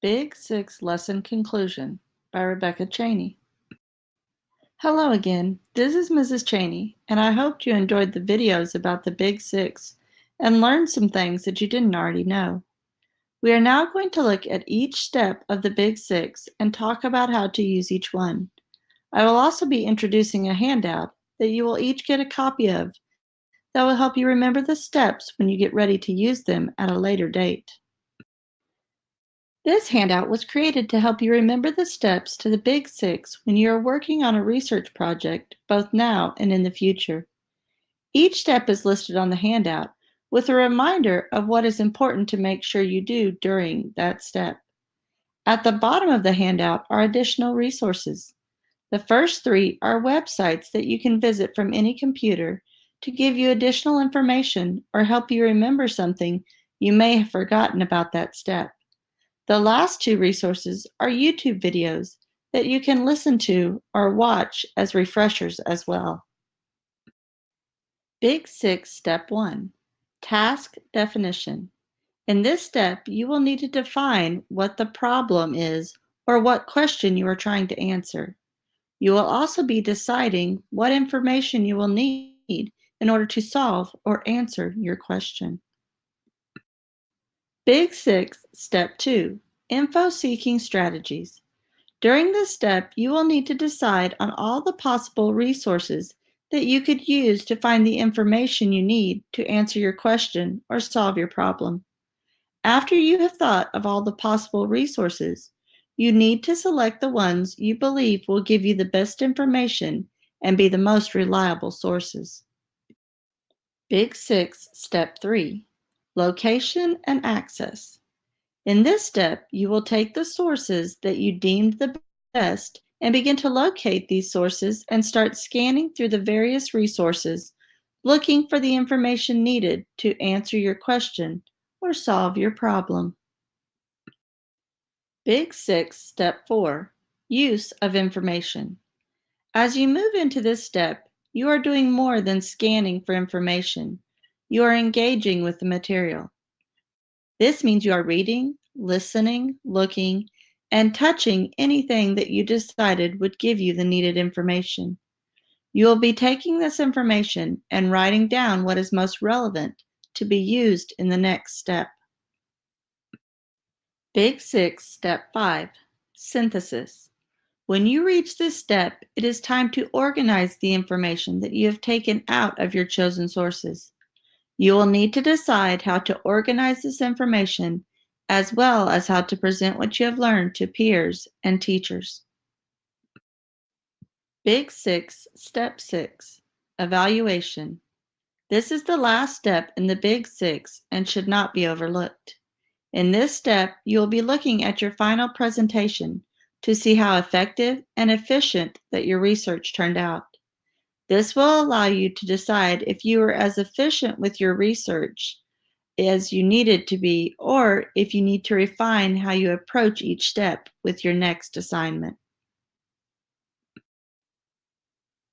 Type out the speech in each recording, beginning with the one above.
Big 6 Lesson Conclusion by Rebecca Cheney. Hello again, this is Mrs. Cheney, and I hope you enjoyed the videos about the Big 6 and learned some things that you didn't already know. We are now going to look at each step of the Big 6 and talk about how to use each one. I will also be introducing a handout that you will each get a copy of that will help you remember the steps when you get ready to use them at a later date. This handout was created to help you remember the steps to the Big 6 when you are working on a research project, both now and in the future. Each step is listed on the handout with a reminder of what is important to make sure you do during that step. At the bottom of the handout are additional resources. The first three are websites that you can visit from any computer to give you additional information or help you remember something you may have forgotten about that step. The last two resources are YouTube videos that you can listen to or watch as refreshers as well. Big 6 Step 1. Task Definition. In this step, you will need to define what the problem is or what question you are trying to answer. You will also be deciding what information you will need in order to solve or answer your question. Big 6 Step 2. Info Seeking Strategies. During this step, you will need to decide on all the possible resources that you could use to find the information you need to answer your question or solve your problem. After you have thought of all the possible resources, you need to select the ones you believe will give you the best information and be the most reliable sources. Big 6 Step 3. Location and Access. In this step, you will take the sources that you deemed the best and begin to locate these sources and start scanning through the various resources, looking for the information needed to answer your question or solve your problem. Big 6 Step 4. Use of information. As you move into this step, you are doing more than scanning for information. You are engaging with the material. This means you are reading, listening, looking, and touching anything that you decided would give you the needed information. You will be taking this information and writing down what is most relevant to be used in the next step. Big 6 Step 5. Synthesis. When you reach this step, it is time to organize the information that you have taken out of your chosen sources. You will need to decide how to organize this information as well as how to present what you have learned to peers and teachers. Big 6 Step 6. Evaluation. This is the last step in the Big 6 and should not be overlooked. In this step, you will be looking at your final presentation to see how effective and efficient that your research turned out. This will allow you to decide if you were as efficient with your research as you needed to be, or if you need to refine how you approach each step with your next assignment.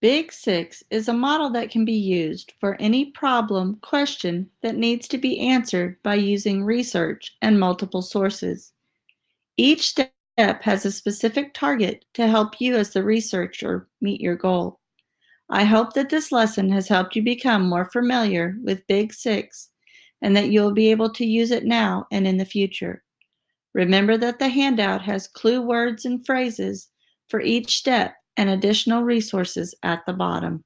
Big 6 is a model that can be used for any problem, question that needs to be answered by using research and multiple sources. Each step has a specific target to help you as the researcher meet your goal. I hope that this lesson has helped you become more familiar with Big 6 and that you'll be able to use it now and in the future. Remember that the handout has clue words and phrases for each step and additional resources at the bottom.